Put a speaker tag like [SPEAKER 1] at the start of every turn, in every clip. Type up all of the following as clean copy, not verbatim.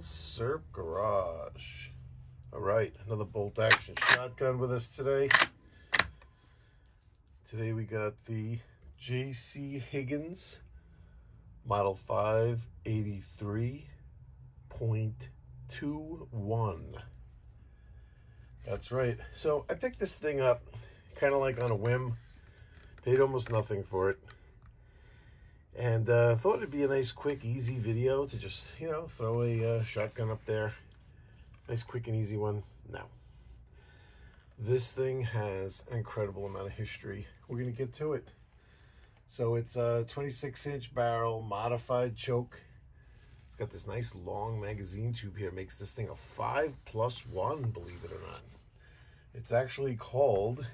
[SPEAKER 1] Serp Garage. All right, another bolt action shotgun with us today. Today we got the JC Higgins Model 583.21. That's right. So I picked this thing up kind of like on a whim. Paid almost nothing for it. And thought it'd be a nice, quick, easy video to just, you know, throw a shotgun up there. Nice, quick, and easy one. No. This thing has an incredible amount of history. We're going to get to it. So it's a 26-inch barrel, modified choke. It's got this nice long magazine tube here. Makes this thing a 5+1, believe it or not. It's actually called,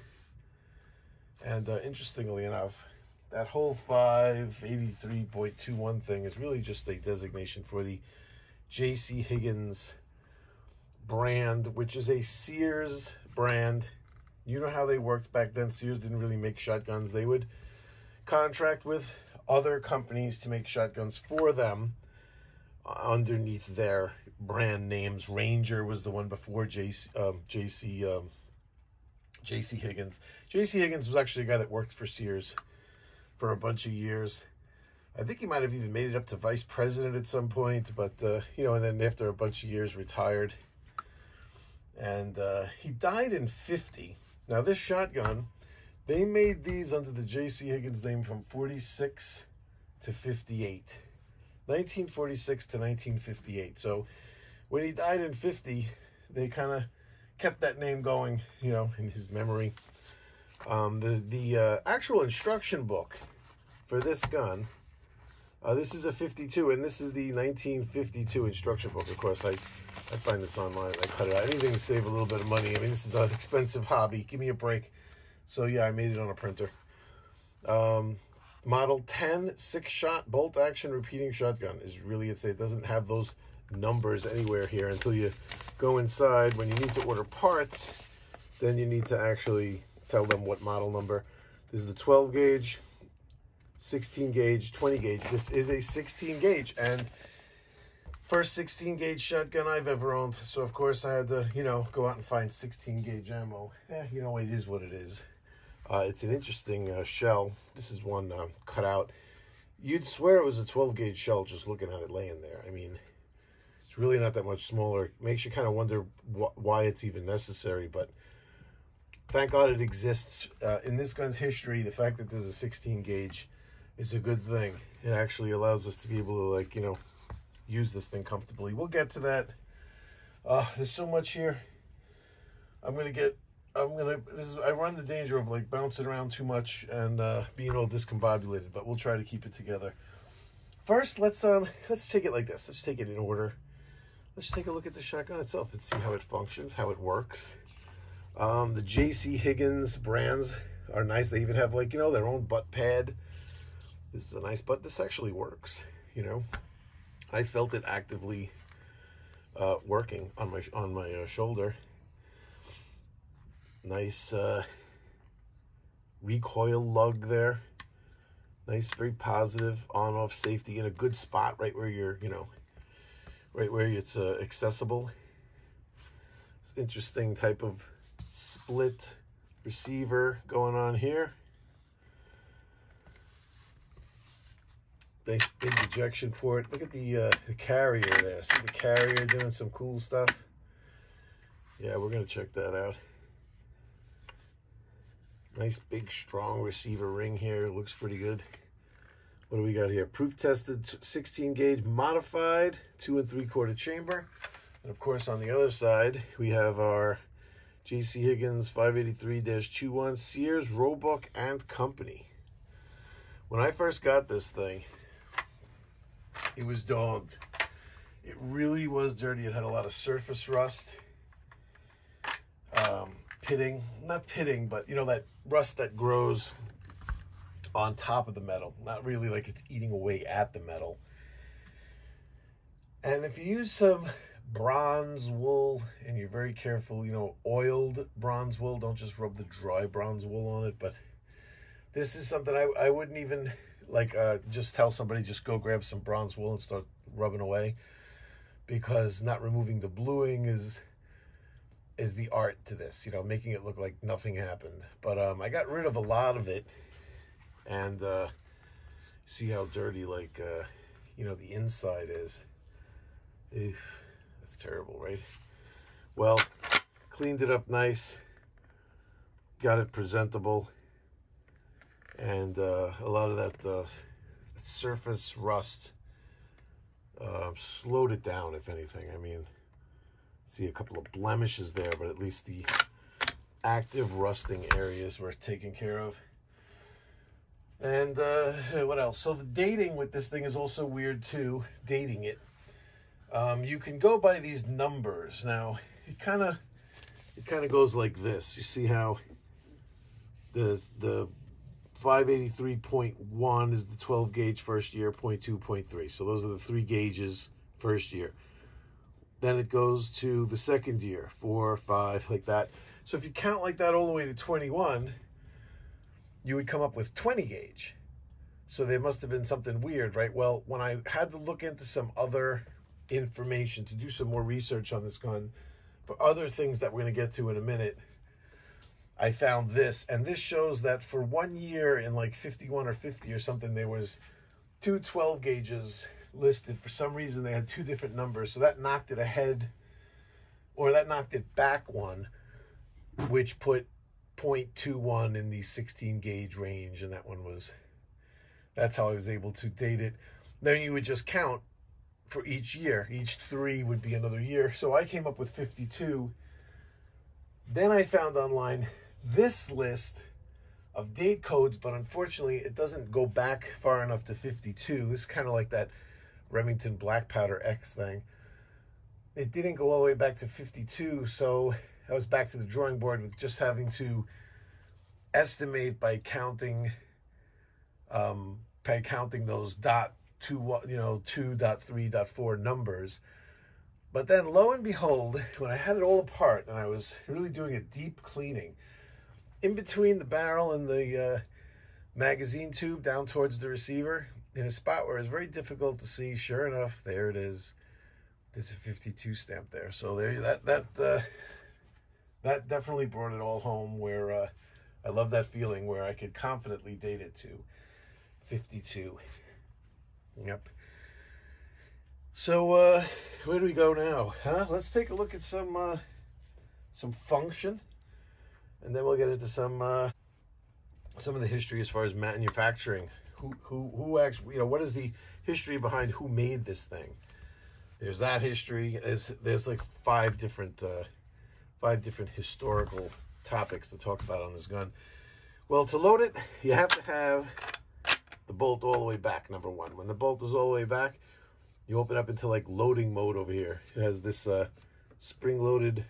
[SPEAKER 1] and interestingly enough, that whole 583.21 thing is really just a designation for the JC Higgins brand, which is a Sears brand. You know how they worked back then. Sears didn't really make shotguns. They would contract with other companies to make shotguns for them underneath their brand names. Ranger was the one before JC Higgins. JC Higgins was actually a guy that worked for Sears for a bunch of years. I think he might have even made it up to vice president at some point, but you know, and then after a bunch of years retired. And he died in 50. Now this shotgun, they made these under the JC Higgins name from 46 to 58. 1946 to 1958. So when he died in 50, they kind of kept that name going, you know, in his memory. The actual instruction book for this gun, this is a 52, and this is the 1952 instruction book. Of course, I find this online. I cut it out. Anything to save a little bit of money. I mean, this is an expensive hobby. Give me a break. So yeah, I made it on a printer. Model 10 6-shot bolt action repeating shotgun is really, it doesn't have those numbers anywhere here until you go inside. When you need to order parts, then you need to actually tell them what model number. This is the 12 gauge, 16 gauge, 20 gauge. This is a 16 gauge, and first 16 gauge shotgun I've ever owned. So of course I had to, you know, go out and find 16 gauge ammo. You know, it is what it is. It's an interesting shell. This is one cut out. You'd swear it was a 12 gauge shell just looking at it laying there. I mean, it's really not that much smaller. It makes you kind of wonder why it's even necessary, but thank God it exists. In this gun's history, the fact that there's a 16 gauge is a good thing. It actually allows us to be able to, like, you know, use this thing comfortably. We'll get to that. There's so much here. I run the danger of like bouncing around too much and being all discombobulated, but we'll try to keep it together. First, let's take it like this. Let's take it in order. Let's take a look at the shotgun itself and see how it functions, how it works. The JC Higgins brands are nice. They even have, like, you know, their own butt pad. This is a nice butt. This actually works, you know. I felt it actively working on my shoulder. Nice recoil lug there. Nice, very positive on-off safety in a good spot, right where you're, you know, right where it's accessible. It's an interesting type of split receiver going on here. Nice big ejection port. Look at the carrier there. See the carrier doing some cool stuff? Yeah, we're going to check that out. Nice big strong receiver ring here. Looks pretty good. What do we got here? Proof tested 16 gauge modified 2 3/4 chamber. And of course on the other side we have our JC Higgins 583-21 Sears Roebuck and Company. When I first got this thing, it was dogged. It really was dirty. It had a lot of surface rust. Pitting, not pitting, but you know, that rust that grows on top of the metal, not really like it's eating away at the metal. And if you use some bronze wool and you're very careful, you know, oiled bronze wool, don't just rub the dry bronze wool on it. But this is something I wouldn't even like just tell somebody just go grab some bronze wool and start rubbing away, because not removing the bluing is the art to this, you know, making it look like nothing happened. But I got rid of a lot of it, and see how dirty, like, you know, the inside is. Ew, that's terrible, right? Well, cleaned it up nice, got it presentable, and a lot of that surface rust slowed it down, if anything. I mean, see a couple of blemishes there, but at least the active rusting areas were taken care of. And what else? So the dating with this thing is also weird too, dating it. You can go by these numbers. Now, it kind of goes like this. You see how the 583.1 is the 12 gauge first year, 0.2, 0.3. So those are the 3 gauges first year. Then it goes to the second year, 4, 5, like that. So if you count like that all the way to 21, you would come up with 20 gauge. So there must have been something weird, right? Well, when I had to look into some other information to do some more research on this gun for other things that we're going to get to in a minute, I found this, and this shows that for 1 year in like 51 or 50 or something, there was 2 12 gauges listed. For some reason, they had 2 different numbers, so that knocked it ahead, or that knocked it back 1, which put 0.21 in the 16 gauge range, and that one was, that's how I was able to date it. Then you would just count for each year. Each 3 would be another year. So I came up with 52. Then I found online this list of date codes, but unfortunately it doesn't go back far enough to 52. This is kind of like that Remington Black Powder X thing. It didn't go all the way back to 52, so I was back to the drawing board with just having to estimate by counting those dot 2, you know, 2.3.4 numbers. But then lo and behold, when I had it all apart and I was really doing a deep cleaning in between the barrel and the magazine tube down towards the receiver, in a spot where it's very difficult to see, sure enough, there it is. There's a 52 stamp there. So there, that definitely brought it all home, where I love that feeling where I could confidently date it to 52. Yep. So where do we go now? Let's take a look at some function, and then we'll get into some of the history as far as manufacturing. Who actually, you know, what is the history behind who made this thing? There's that history. There's like five different historical topics to talk about on this gun. Well, to load it, you have to have the bolt all the way back, number one. When the bolt is all the way back, you open up into like loading mode over here. It has this spring-loaded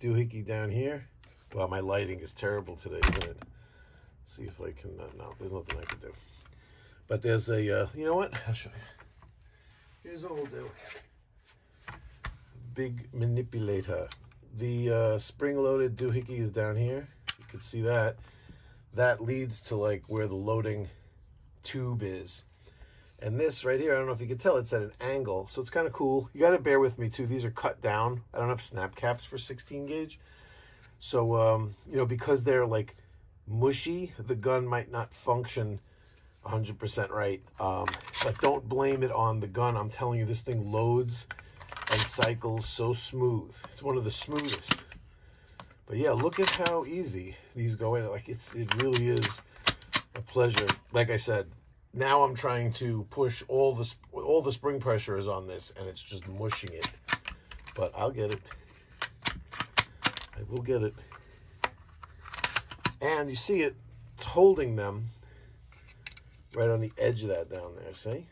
[SPEAKER 1] doohickey down here. Wow, my lighting is terrible today, isn't it? Let's see if I can, no, there's nothing I can do. But there's a, you know what? I'll show you. Here's what we'll do. Big manipulator. The spring-loaded doohickey is down here. You can see that. That leads to like where the loading tube is. And this right here, I don't know if you can tell, it's at an angle, so it's kind of cool. You got to bear with me too. These are cut down. I don't have snap caps for 16 gauge. So, you know, because they're like mushy, the gun might not function 100% right. But don't blame it on the gun. I'm telling you, this thing loads and cycles so smooth. It's one of the smoothest. But yeah, look at how easy these go in. Like it really is a pleasure. Like I said, now I'm trying to push all the spring pressure is on this, and it's just mushing it. But I'll get it. I will get it. And you see it, it's holding them right on the edge of that down there, see?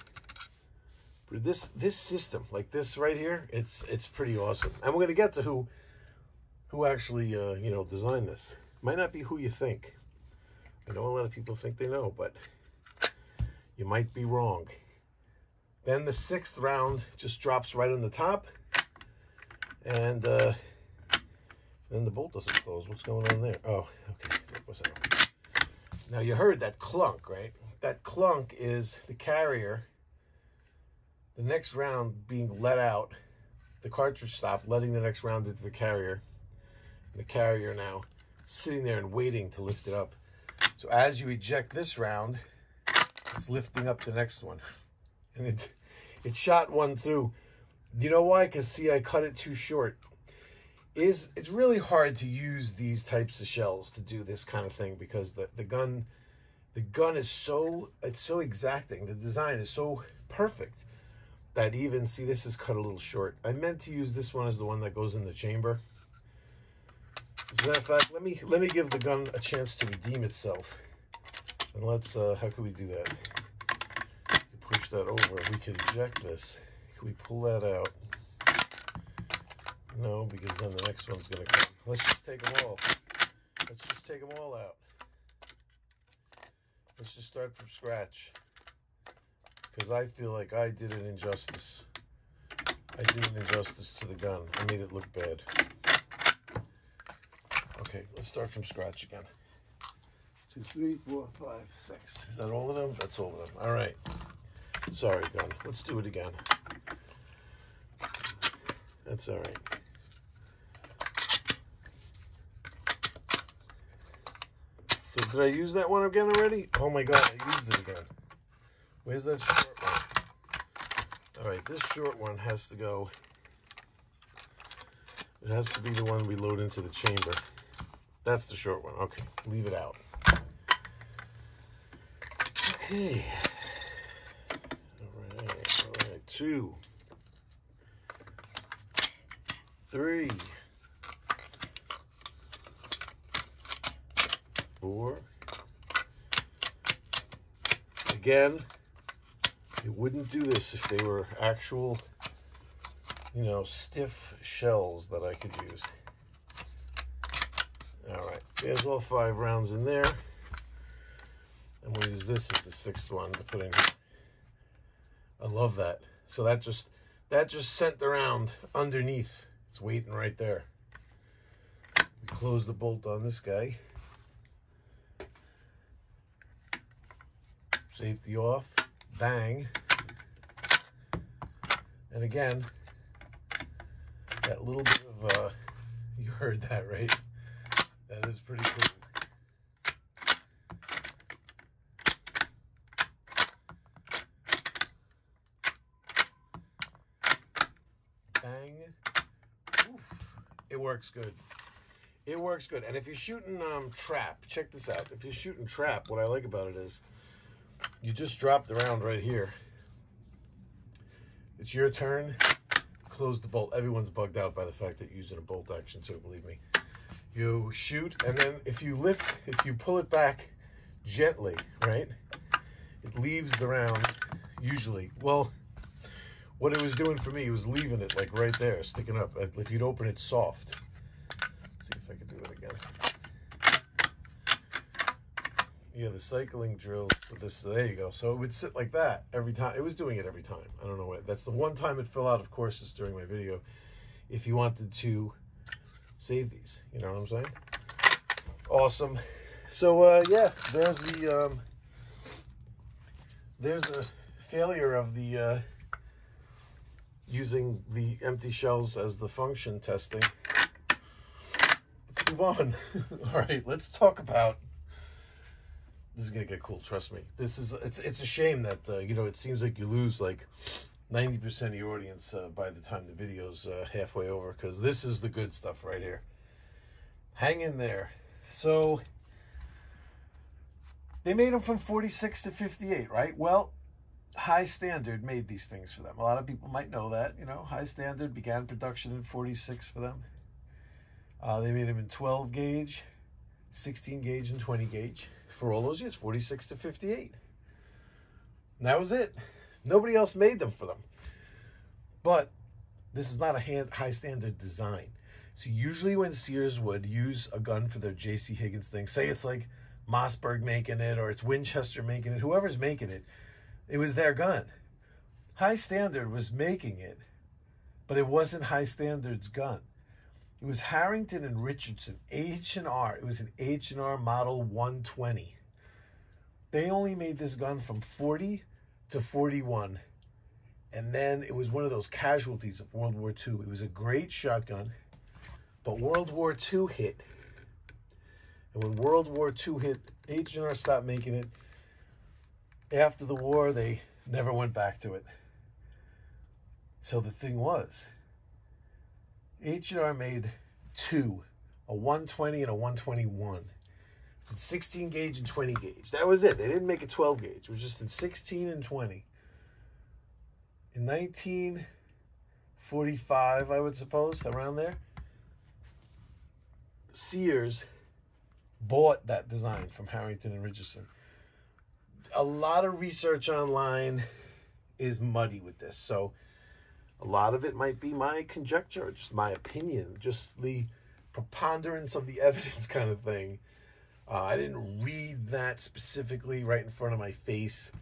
[SPEAKER 1] But this system, like this right here, it's pretty awesome. And we're going to get to who actually, you know, designed this. Might not be who you think. I know a lot of people think they know, but you might be wrong. Then the 6th round just drops right on the top. And then the bolt doesn't close. What's going on there? Oh, okay. That was out. Now you heard that clunk, right? That clunk is the carrier, the next round being let out the cartridge stopped, letting the next round into the carrier. And the carrier now sitting there and waiting to lift it up. So as you eject this round, it's lifting up the next one. And it shot one through. You know why? Because, see, I cut it too short. It's really hard to use these types of shells to do this kind of thing, because the gun is so exacting. The design is so perfect that even, see, this is cut a little short. I meant to use this one as the one that goes in the chamber. As a matter of fact, let me give the gun a chance to redeem itself. And let's, how can we do that? Push that over. We can eject this. Can we pull that out? No, because then the next one's going to come. Let's just take them all. Let's just take them all out. Let's just start from scratch. Because I feel like I did an injustice. I did an injustice to the gun. I made it look bad. Okay, let's start from scratch again. 2, 3, 4, 5, 6. Is that all of them? That's all of them. All right. Sorry, gun. Let's do it again. That's all right. So did I use that one again already? Oh my God, I used it again. Where's that short one? All right, this short one has to go. It has to be the one we load into the chamber. That's the short one. Okay, leave it out. Okay. All right. 2, 3, 4. Again, it wouldn't do this if they were actual, you know, stiff shells that I could use. All right, there's all 5 rounds in there. And we'll use this as the 6th one to put in here. I love that. So that just sent the round underneath. It's waiting right there. We close the bolt on this guy. Safety off. Bang. And again, that little bit of, you heard that, right? That is pretty cool. Bang. Oof. It works good. It works good. And if you're shooting trap, check this out. If you're shooting trap, what I like about it is you just drop the round right here. It's your turn. Close the bolt. Everyone's bugged out by the fact that you're using a bolt action too, believe me. You shoot, and then if you pull it back gently, right, it leaves the round, usually. Well, what it was doing for me, it was leaving it like right there, sticking up. If you'd open it soft. Let's see if I can do that again. Yeah, the cycling drill for this, so there you go. So it would sit like that every time. It was doing it every time. I don't know what, that's the one time it fell out of course is during my video. If you wanted to save these, you know what I'm saying? Awesome. So yeah, there's a failure of the using the empty shells as the function testing. Let's move on. All right, let's talk about, this is gonna get cool, trust me. This is, it's a shame that you know, it seems like you lose like 90% of your audience by the time the video's halfway over, because this is the good stuff right here. Hang in there. So they made them from 46 to 58, right? Well, High Standard made these things for them. A lot of people might know that, you know. High Standard began production in 46 for them. They made them in 12 gauge, 16 gauge, and 20 gauge for all those years, 46 to 58. And that was it. Nobody else made them for them. But this is not a High Standard design. So usually when Sears would use a gun for their JC Higgins thing, say it's like Mossberg making it or it's Winchester making it, whoever's making it, it was their gun. High Standard was making it, but it wasn't High Standard's gun. It was Harrington and Richardson, H&R. It was an H&R Model 120. They only made this gun from 40 to 41. And then it was one of those casualties of World War II. It was a great shotgun, but World War II hit. And when World War II hit, H&R stopped making it. After the war, they never went back to it. So the thing was, H&R made two, a 120 and a 121. It's in 16 gauge and 20 gauge. That was it. They didn't make a 12 gauge. It was just in 16 and 20. In 1945, I would suppose, around there, Sears bought that design from Harrington and Richardson. A lot of research online is muddy with this, so a lot of it might be my conjecture, just my opinion, just the preponderance of the evidence kind of thing. I didn't read that specifically right in front of my face,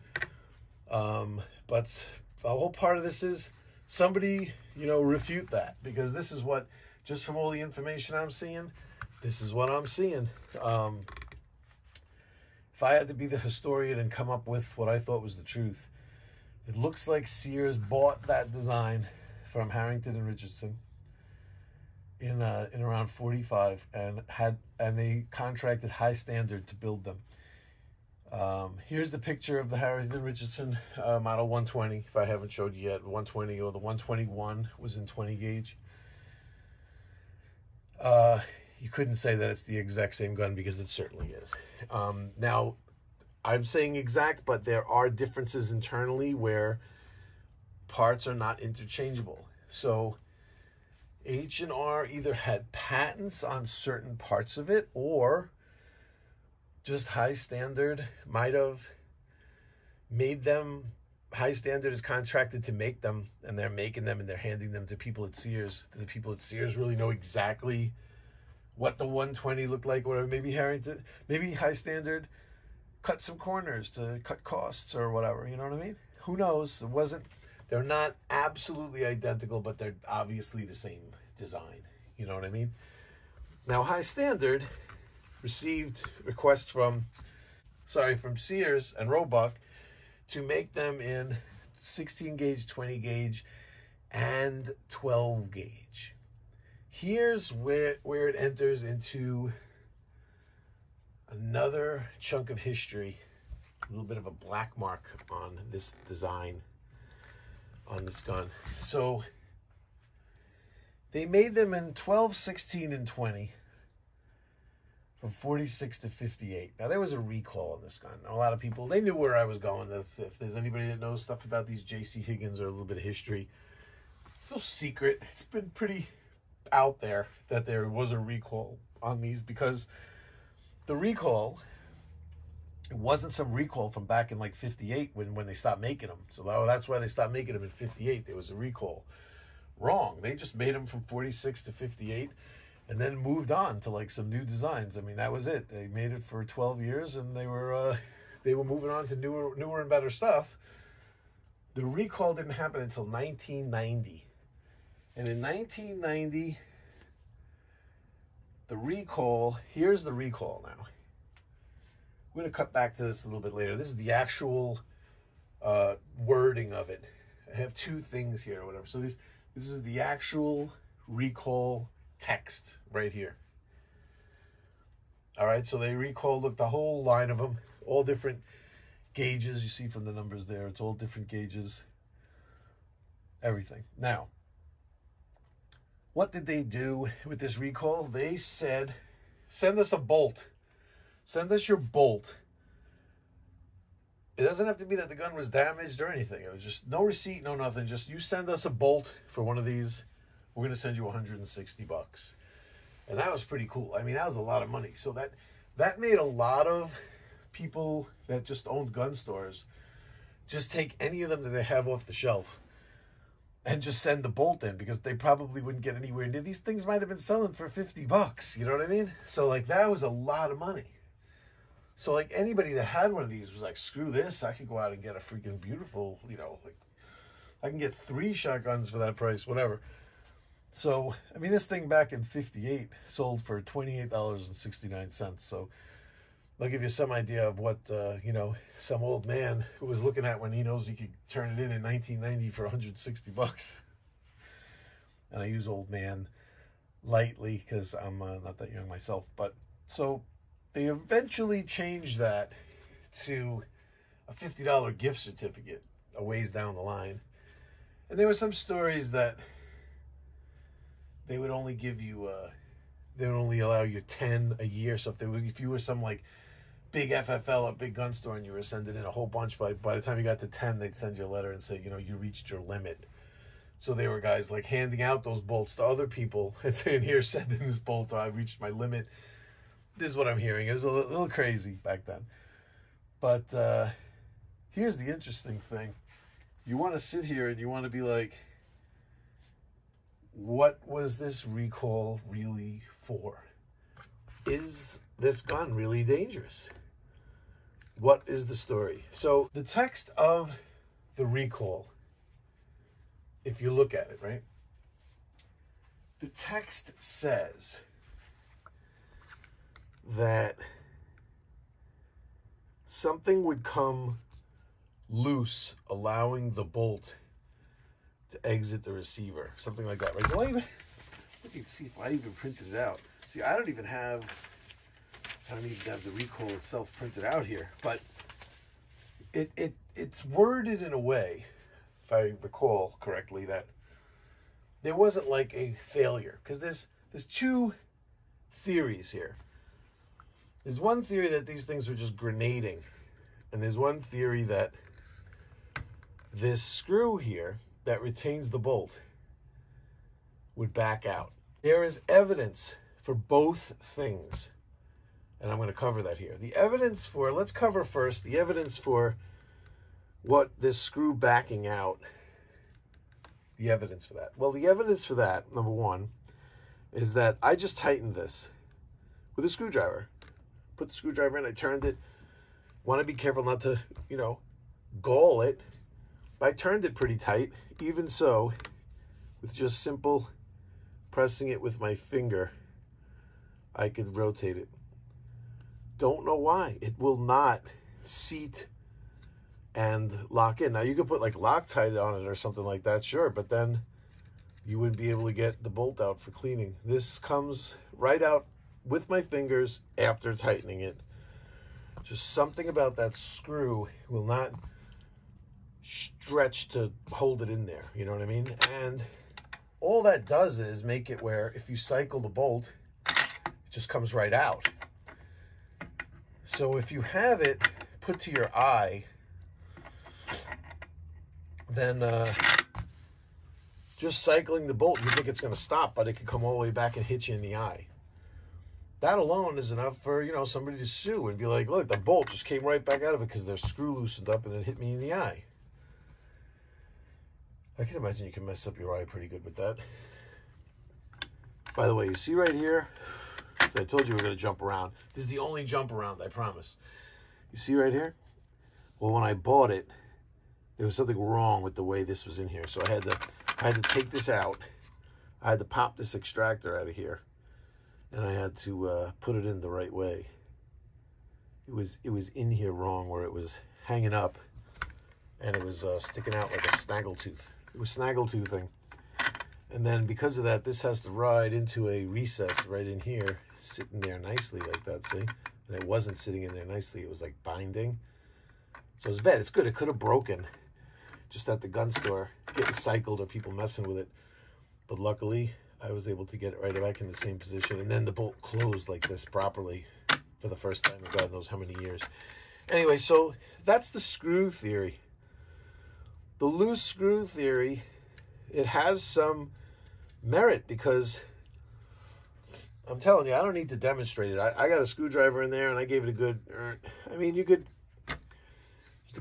[SPEAKER 1] but the whole part of this is somebody, refute that, because this is what, just from all the information I'm seeing, this is what I'm seeing. If I had to be the historian and come up with what I thought was the truth, it looks like Sears bought that design from Harrington and Richardson in around 45 and they contracted High Standard to build them. Here's the picture of the Harrington Richardson Model 120, if I haven't showed you yet. 120, or the 121 was in 20 gauge. You couldn't say that it's the exact same gun, because it certainly is. Now, I'm saying exact, but there are differences internally where parts are not interchangeable. So H&R either had patents on certain parts of it, or just High Standard might have made them. High Standard is contracted to make them, and they're making them and they're handing them to people at Sears. The people at Sears really know exactly what the 120 looked like, whatever. Maybe High Standard cut some corners to cut costs or whatever, you know what I mean? Who knows? They're not absolutely identical, but they're obviously the same design, you know what I mean? Now, High Standard received requests from Sears and Roebuck to make them in 16 gauge, 20 gauge, and 12 gauge. Here's where it enters into another chunk of history, a little bit of a black mark on this design, on this gun. So they made them in 12, 16, and 20 from 46 to 58. Now, there was a recall on this gun. A lot of people, they knew where I was going. If there's anybody that knows stuff about these JC Higgins or a little bit of history, it's no secret. It's been pretty out there that there was a recall on these, because the recall, it wasn't some recall from back in like 58 when they stopped making them. So that's why they stopped making them in 58. There was a recall. Wrong. They just made them from 46 to 58 and then moved on to like some new designs. I mean, that was it. They made it for 12 years and they were moving on to newer and better stuff. The recall didn't happen until 1990. And in 1990, the recall, here's the recall now. We're going to cut back to this a little bit later. This is the actual wording of it. I have two things here or whatever. So this is the actual recall text right here. All right, so they recalled, look, the whole line of them, all different gauges. You see from the numbers there, it's all different gauges, everything. Now, what did they do with this recall? They said, send us a bolt. Send us your bolt. It doesn't have to be that the gun was damaged or anything. It was just no receipt, no nothing. Just you send us a bolt for one of these. We're going to send you $160. And that was pretty cool. I mean, that was a lot of money. So that made a lot of people that just owned gun stores just take any of them that they have off the shelf and just send the bolt in, because they probably wouldn't get anywhere near. These things might have been selling for $50. You know what I mean? So like that was a lot of money. So like anybody that had one of these was like, screw this. I could go out and get a freaking beautiful, like I can get 3 shotguns for that price, whatever. So, I mean, this thing back in 58 sold for $28.69. So I'll give you some idea of what, you know, some old man who was looking at when he knows he could turn it in 1990 for 160 bucks. And I use old man lightly because I'm not that young myself. But so they eventually changed that to a $50 gift certificate a ways down the line. And there were some stories that they would only give you, they would only allow you 10 a year. So if you were some like big FFL, a big gun store, and you were sending in a whole bunch, by the time you got to 10, they'd send you a letter and say, you know, you reached your limit. So there were guys like handing out those bolts to other people and saying, here, send in this bolt, I reached my limit. This is what I'm hearing. It was a little crazy back then. But here's the interesting thing. You want to sit here and you want to be like, what was this recall really for? Is this gun really dangerous? What is the story? So the text of the recall, if you look at it, right? The text says that something would come loose, allowing the bolt to exit the receiver. Something like that, right? Well, even, look and see if I even printed it out. See, I don't even have the recall itself printed out here, but it's worded in a way, if I recall correctly, that there wasn't like a failure, because there's two theories here. There's one theory that these things were just grenading, and there's one theory that this screw here that retains the bolt would back out. There is evidence for both things, and I'm going to cover that here. The evidence for, let's cover first the evidence for what this screw backing out, the evidence for that. Well, the evidence for that, number one, is that I just tightened this with a screwdriver. Put the screwdriver in, I turned it. Want to be careful not to, you know, gall it. But I turned it pretty tight. Even so, with just simple pressing it with my finger, I could rotate it. Don't know why. It will not seat and lock in. Now, you could put like Loctite on it or something like that, sure, but then you wouldn't be able to get the bolt out for cleaning. This comes right out with my fingers after tightening it. Just something about that screw will not stretch to hold it in there, you know what I mean? And all that does is make it where if you cycle the bolt, it just comes right out. So if you have it put to your eye, then just cycling the bolt, you think it's going to stop, but it could come all the way back and hit you in the eye. That alone is enough for, you know, somebody to sue and be like, look, the bolt just came right back out of it because their screw loosened up and it hit me in the eye. I can imagine you can mess up your eye pretty good with that. By the way, you see right here, so I told you we're going to jump around. This is the only jump around, I promise. You see right here? Well, when I bought it, there was something wrong with the way this was in here. So I had to take this out. I had to pop this extractor out of here. And I had to put it in the right way. It was in here wrong, where it was hanging up and it was sticking out like a snaggletooth. It was snaggletoothing. And then because of that, this has to ride into a recess right in here, sitting there nicely like that, see? And it wasn't sitting in there nicely. It was like binding. So it's bad. It's good. It could have broken just at the gun store, getting cycled or people messing with it. But luckily, I was able to get it right back in the same position. And then the bolt closed like this properly for the first time in God knows how many years. Anyway, so that's the screw theory. The loose screw theory, it has some merit because I'm telling you, I don't need to demonstrate it. I got a screwdriver in there and I gave it a good, I mean, you could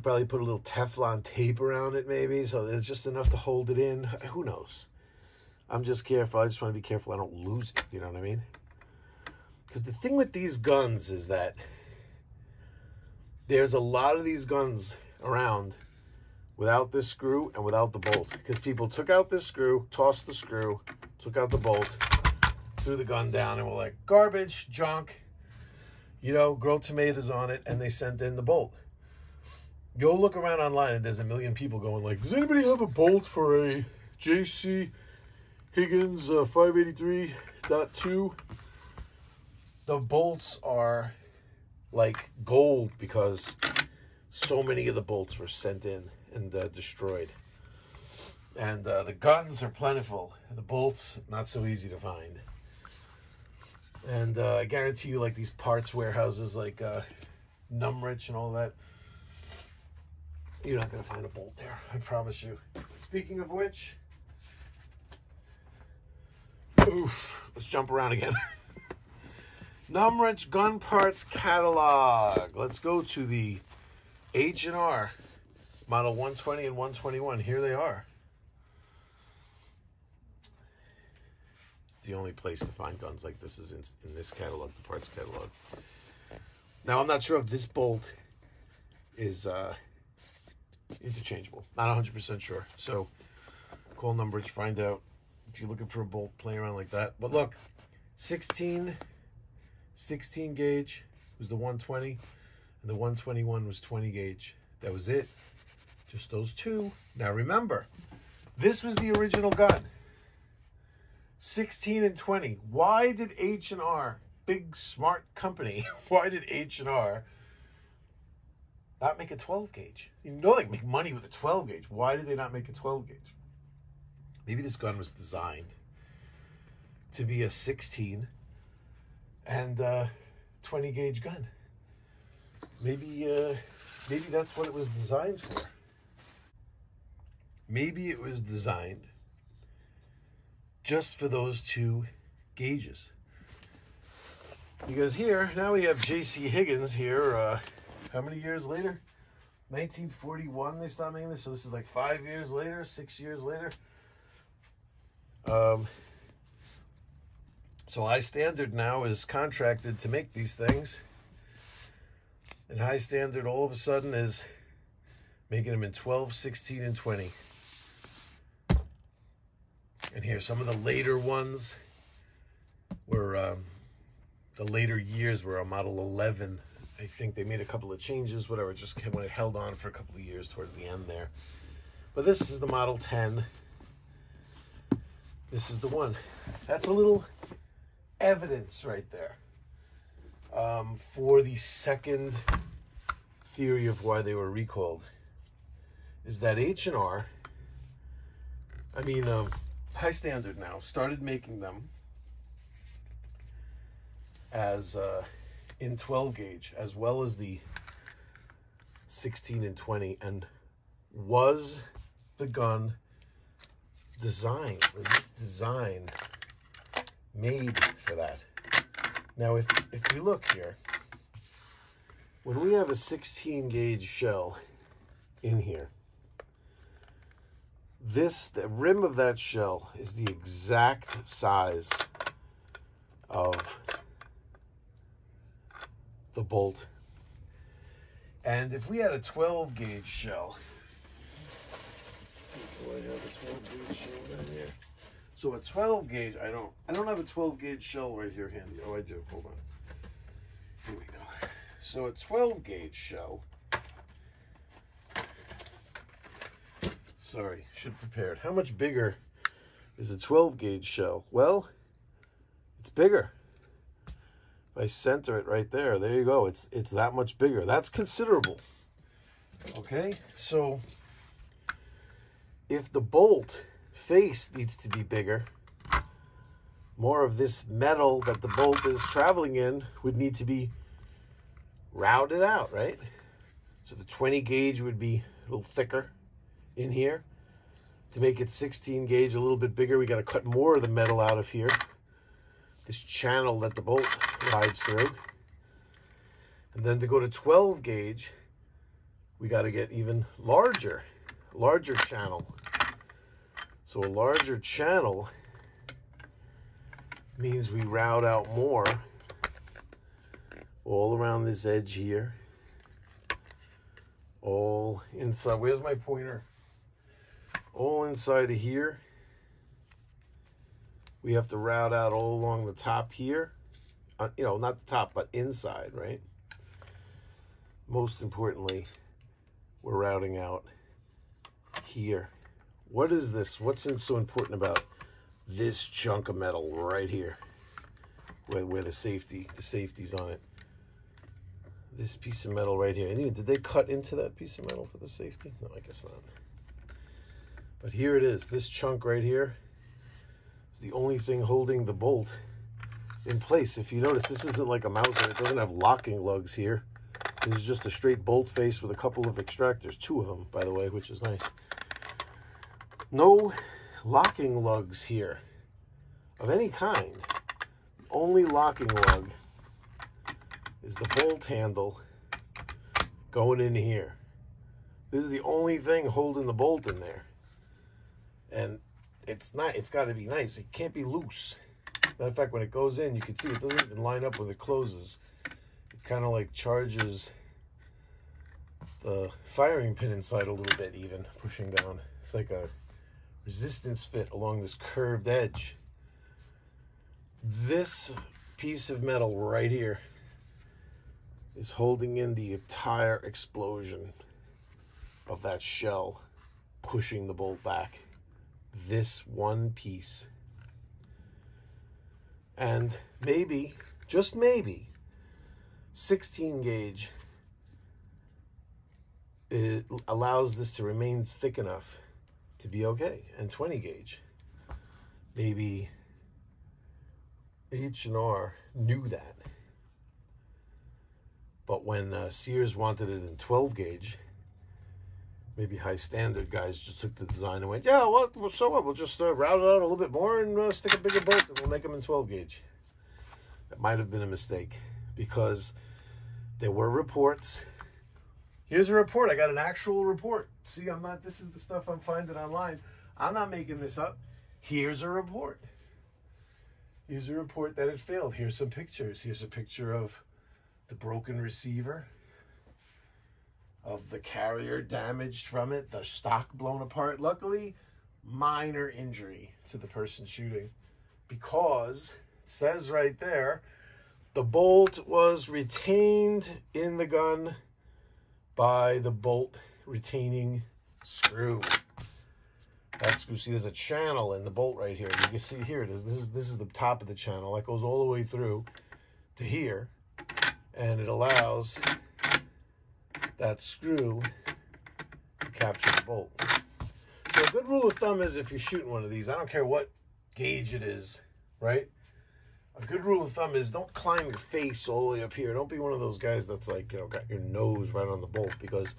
[SPEAKER 1] probably put a little Teflon tape around it maybe, so it's just enough to hold it in. Who knows? I'm just careful. I just want to be careful I don't lose it, you know what I mean? Because the thing with these guns is that there's a lot of these guns around without this screw and without the bolt. Because people took out this screw, tossed the screw, took out the bolt, threw the gun down, and were like, garbage, junk. you know, grow tomatoes on it, and they sent in the bolt. Go look around online, and there's a million people going like, does anybody have a bolt for a JC Higgins 583.2? The bolts are like gold because so many of the bolts were sent in and destroyed. And the guns are plentiful. The bolts, not so easy to find. And I guarantee you, like these parts warehouses like Numrich and all that, you're not going to find a bolt there. I promise you. Speaking of which, oof, let's jump around again. Numrich Gun Parts Catalog. Let's go to the H&R Model 120 and 121. Here they are. It's the only place to find guns like this is in this catalog, the parts catalog. Now, I'm not sure if this bolt is interchangeable. Not 100% sure. So, call Numrich, find out if you're looking for a bolt, play around like that. But look, 16 gauge was the 120, and the 121 was 20 gauge. That was it. Just those two. Now remember, this was the original gun. 16 and 20. Why did H&R, big smart company, why did H&R not make a 12 gauge? You know they make money with a 12 gauge. Why did they not make a 12 gauge? Maybe this gun was designed to be a 16 and 20 gauge gun. Maybe that's what it was designed for. Maybe it was designed just for those two gauges. Because here, now we have JC Higgins here. How many years later? 1941 they stopped making this, so this is like 5 years later, 6 years later. So High Standard now is contracted to make these things. And High Standard all of a sudden is making them in 12, 16, and 20. And here, some of the later ones were, the later years were a Model 11. I think they made a couple of changes, whatever, just when it held on for a couple of years towards the end there. But this is the Model 10. This is the one. That's a little evidence right there for the second theory of why they were recalled. Is that H&R, High Standard now started making them as in 12 gauge as well as the 16 and 20. And was the gun designed? Was this design made for that? Now, if we look here, when we have a 16 gauge shell in here, the rim of that shell is the exact size of the bolt. And if we had a 12 gauge shell, let's see, do I have a 12 gauge shell down here? So a 12 gauge, I don't have a 12 gauge shell right here handy. Oh, I do. Hold on. Here we go. So a 12 gauge shell. Sorry, should have prepared. How much bigger is a 12 gauge shell? Well, it's bigger. If I center it right there, there you go. It's that much bigger. That's considerable. Okay, so if the bolt face needs to be bigger, more of this metal that the bolt is traveling in would need to be routed out, right? So the 20 gauge would be a little thicker in here. To make it 16 gauge a little bit bigger, we got to cut more of the metal out of here, this channel that the bolt rides through. And then to go to 12 gauge, we got to get even larger channel. So a larger channel means we route out more all around this edge here, all inside. Where's my pointer? All inside of here. We have to route out all along the top here you know, not the top, but inside, right? Most importantly, we're routing out here. What is this? What's so important about this chunk of metal right here, where the safety's on it? This piece of metal right here. And even, did they cut into that piece of metal for the safety? No, I guess not. But here it is. This chunk right here is the only thing holding the bolt in place. If you notice, this isn't like a Mauser. It doesn't have locking lugs here. This is just a straight bolt face with a couple of extractors, 2 of them, by the way, which is nice. No locking lugs here of any kind. The only locking lug is the bolt handle going in here. This is the only thing holding the bolt in there. And it's got to be nice. It can't be loose. Matter of fact, when it goes in, you can see it doesn't even line up when it closes. It kind of like charges the firing pin inside a little bit, even pushing down. It's like a resistance fit along this curved edge. This piece of metal right here is holding in the entire explosion of that shell, pushing the bolt back. This one piece. And maybe, just maybe, 16 gauge, it allows this to remain thick enough to be okay. And 20 gauge, maybe H&R knew that. But when Sears wanted it in 12 gauge, maybe high standard guys just took the design and went, yeah, well, so what? We'll just route it out a little bit more and stick a bigger bolt and we'll make them in 12 gauge. That might have been a mistake because there were reports. Here's a report. I got an actual report. See, this is the stuff I'm finding online. I'm not making this up. Here's a report. Here's a report that it failed. Here's some pictures. Here's a picture of the broken receiver, of the carrier damaged from it, the stock blown apart. Luckily, minor injury to the person shooting, because it says right there, the bolt was retained in the gun by the bolt retaining screw. That screw, see, there's a channel in the bolt right here. You can see here it is. This is the top of the channel that goes all the way through to here, and it allows that screw to capture the bolt. So a good rule of thumb is, if you're shooting one of these, I don't care what gauge it is, right? A good rule of thumb is don't climb your face all the way up here. Don't be one of those guys that's like, you know, got your nose right on the bolt, because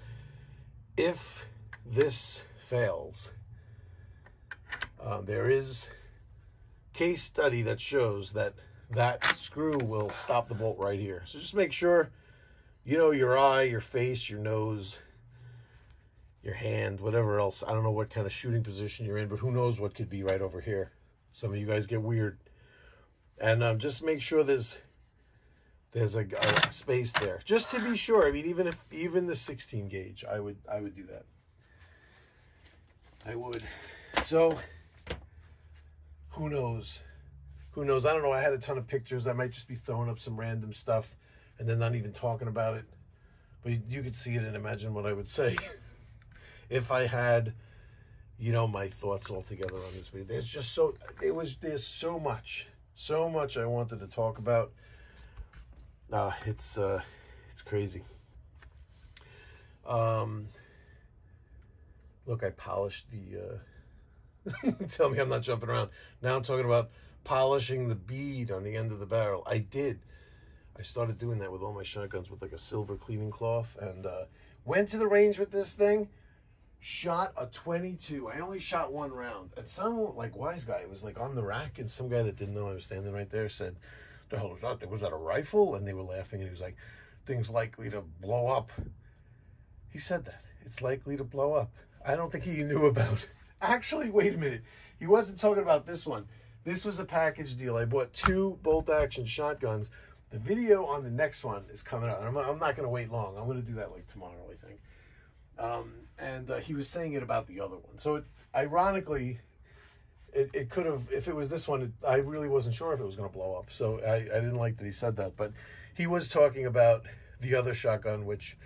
[SPEAKER 1] if this fails, there is case study that shows that screw will stop the bolt right here. So just make sure, you know, your eye, your face, your nose, your hand, whatever else. I don't know what kind of shooting position you're in, but who knows what could be right over here. Some of you guys get weird. And just make sure there's a space there, just to be sure. I mean, even the 16 gauge, I would do that. I would. So who knows? Who knows? I don't know. I had a ton of pictures. I might just be throwing up some random stuff and then not even talking about it. But you could see it and imagine what I would say if I had, you know, my thoughts all together on this video. There's so much I wanted to talk about. It's crazy. Look, I polished the tell me I'm not jumping around. Now I'm talking about polishing the bead on the end of the barrel. I started doing that with all my shotguns with like a silver cleaning cloth, and went to the range with this thing, shot a 22. I only shot one round. And some like wise guy was like on the rack, and some guy that didn't know I was standing right there said, "The hell was that? Was that a rifle?" And they were laughing, and he was like, "Thing's likely to blow up." He said that. It's likely to blow up. I don't think he knew about. Actually, wait a minute. He wasn't talking about this one. This was a package deal. I bought 2 bolt-action shotguns. The video on the next one is coming out. I'm not going to wait long. I'm going to do that like tomorrow, I think. And he was saying it about the other one. So ironically, it could have, if it was this one, I really wasn't sure if it was going to blow up. So I didn't like that he said that. But he was talking about the other shotgun, which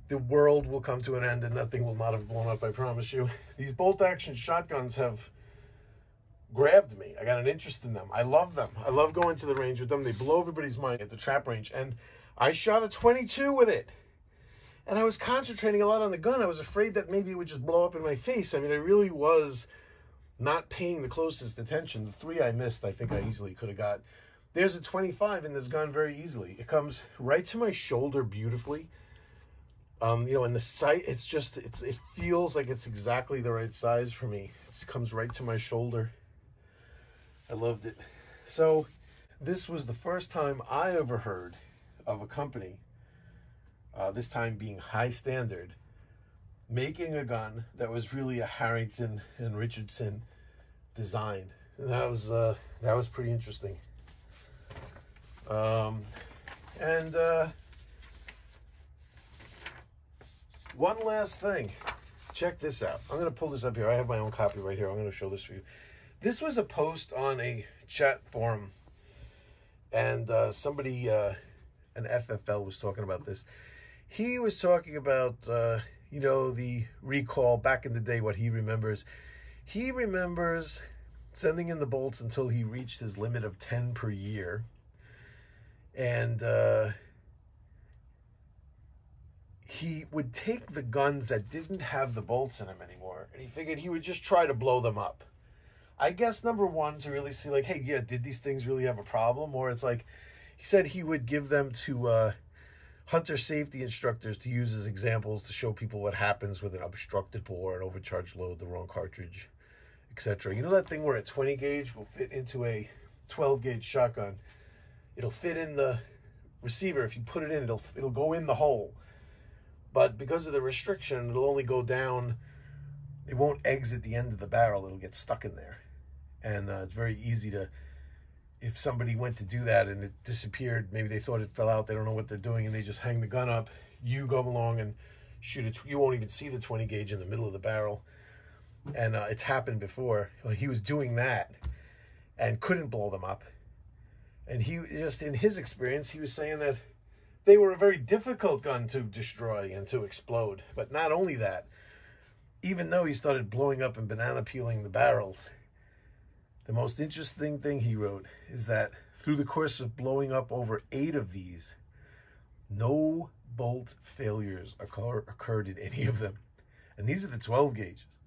[SPEAKER 1] the world will come to an end and that thing will not have blown up, I promise you. These bolt-action shotguns have grabbed me. I got an interest in them. I love them. I love going to the range with them. They blow everybody's mind at the trap range. And I shot a 22 with it. And I was concentrating a lot on the gun. I was afraid that maybe it would just blow up in my face. I mean, I really was not paying the closest attention. The 3 I missed, I think I easily could have got. There's a 25 in this gun very easily. It comes right to my shoulder beautifully. You know, in the sight, it's just, it feels like it's exactly the right size for me. It comes right to my shoulder. I loved it. So this was the first time I ever heard of a company, this time being High Standard, making a gun that was really a Harrington and Richardson design. And that was pretty interesting. One last thing. Check this out. I'm going to pull this up here. I have my own copy right here. I'm going to show this for you. This was a post on a chat forum, and somebody, an FFL, was talking about this. He was talking about, you know, the recall back in the day, what he remembers. He remembers sending in the bolts until he reached his limit of 10 per year. And he would take the guns that didn't have the bolts in them anymore, and he figured he would just try to blow them up. I guess, number one, to really see, like, hey, yeah, did these things really have a problem? Or it's like, he said he would give them to hunter safety instructors to use as examples to show people what happens with an obstructed bore, an overcharged load, the wrong cartridge, etc. You know that thing where a 20 gauge will fit into a 12 gauge shotgun? It'll fit in the receiver. If you put it in, it'll go in the hole. But because of the restriction, it'll only go down. It won't exit the end of the barrel. It'll get stuck in there. And it's very easy to, if somebody went to do that and it disappeared, maybe they thought it fell out, they don't know what they're doing, and they just hang the gun up, you go along and shoot it. You won't even see the 20 gauge in the middle of the barrel. And it's happened before. He was doing that and couldn't blow them up. And he just, in his experience, he was saying that they were a very difficult gun to destroy and to explode. But not only that, even though he started blowing up and banana peeling the barrels, the most interesting thing he wrote is that through the course of blowing up over 8 of these, no bolt failures occurred in any of them. And these are the 12 gauges.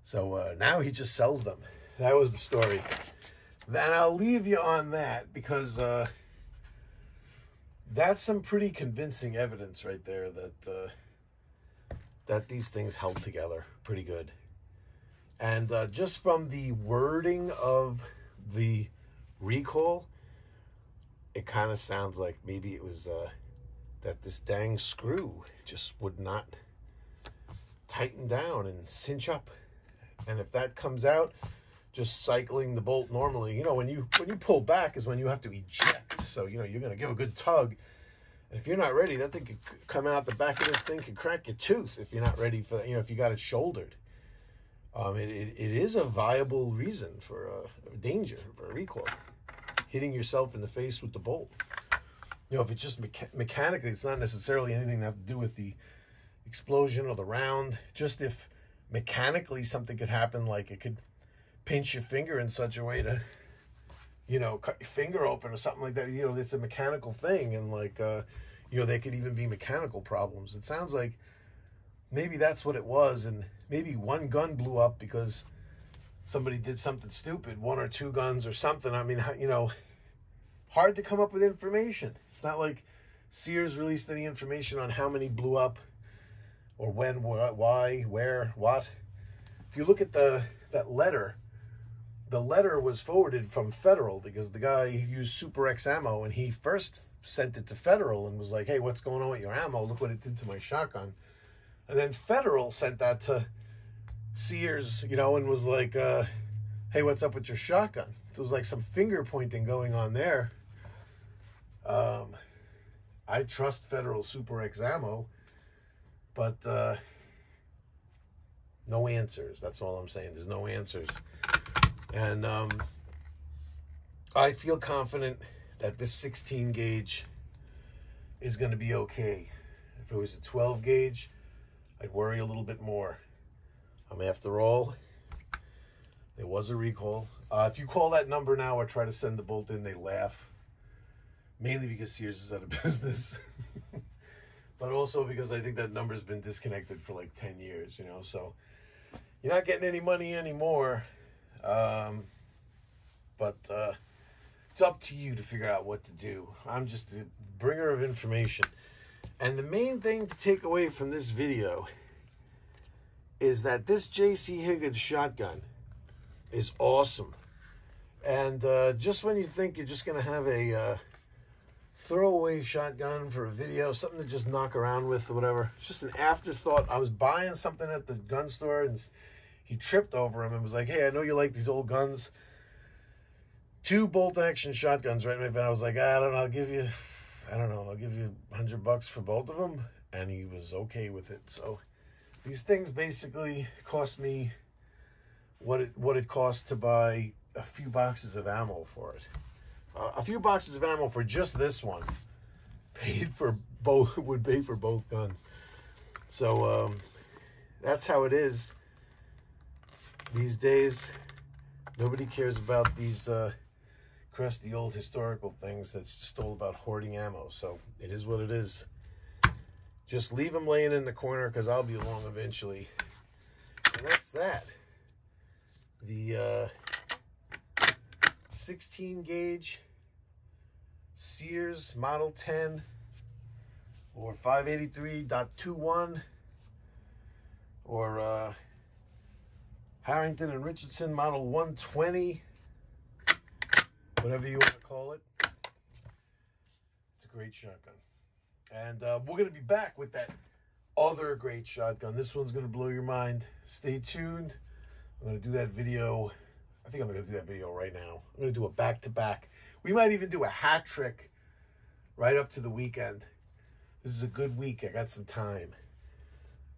[SPEAKER 1] So now he just sells them. That was the story. And I'll leave you on that because that's some pretty convincing evidence right there that these things held together pretty good. And just from the wording of the recall, it kind of sounds like maybe it was that this dang screw just would not tighten down and cinch up. And if that comes out, just cycling the bolt normally, you know, when you pull back is when you have to eject. So, you know, you're going to give a good tug. And if you're not ready, that thing could come out the back of this thing, could crack your tooth if you're not ready for, you know, if you got it shouldered. It is a viable reason for danger, for a recoil. Hitting yourself in the face with the bolt. You know, if it's just mechanically, it's not necessarily anything that have to do with the explosion or the round. Just if mechanically something could happen, like it could pinch your finger in such a way to, you know, cut your finger open or something like that. You know, it's a mechanical thing, and like, you know, there could even be mechanical problems. It sounds like maybe that's what it was, and maybe one gun blew up because somebody did something stupid, 1 or 2 guns or something. I mean, you know, hard to come up with information. It's not like Sears released any information on how many blew up or when, why, where, what. If you look at that letter, the letter was forwarded from Federal because the guy used Super X ammo, and he first sent it to Federal and was like, hey, what's going on with your ammo? Look what it did to my shotgun. And then Federal sent that to Sears, you know, and was like, hey, what's up with your shotgun? So it was like some finger pointing going on there. I trust Federal Super X ammo, but no answers. That's all I'm saying. There's no answers. And I feel confident that this 16 gauge is going to be okay. If it was a 12 gauge, I'd worry a little bit more. After all, there was a recall. If you call that number now or try to send the bolt in, they laugh. Mainly because Sears is out of business. But also because I think that number's been disconnected for like 10 years, you know. So you're not getting any money anymore. But it's up to you to figure out what to do. I'm just the bringer of information. And the main thing to take away from this video is that this JC Higgins shotgun is awesome. And just when you think you're just going to have a throwaway shotgun for a video, something to just knock around with or whatever, it's just an afterthought. I was buying something at the gun store and he tripped over him and was like, hey, I know you like these old guns. 2 bolt action shotguns right in my bed. I was like, I don't know, I'll give you $100 for both of them. And he was okay with it. So these things basically cost me what it costs to buy a few boxes of ammo for it. A few boxes of ammo for just this one would pay for both guns. So that's how it is these days. Nobody cares about these crusty old historical things. That's just all about hoarding ammo. So it is what it is. Just leave them laying in the corner because I'll be along eventually. And that's that. The 16 gauge Sears Model 10 or 583.21 or Harrington and Richardson Model 120, whatever you want to call it. It's a great shotgun. And we're going to be back with that other great shotgun. This one's going to blow your mind. Stay tuned. I'm going to do that video. I think I'm going to do that video right now. I'm going to do a back-to-back. We might even do a hat trick right up to the weekend. This is a good week. I got some time.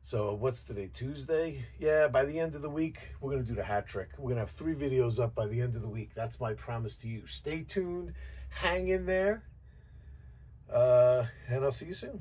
[SPEAKER 1] So what's today? Tuesday? Yeah, by the end of the week, we're going to do the hat trick. We're going to have 3 videos up by the end of the week. That's my promise to you. Stay tuned. Hang in there. And I'll see you soon.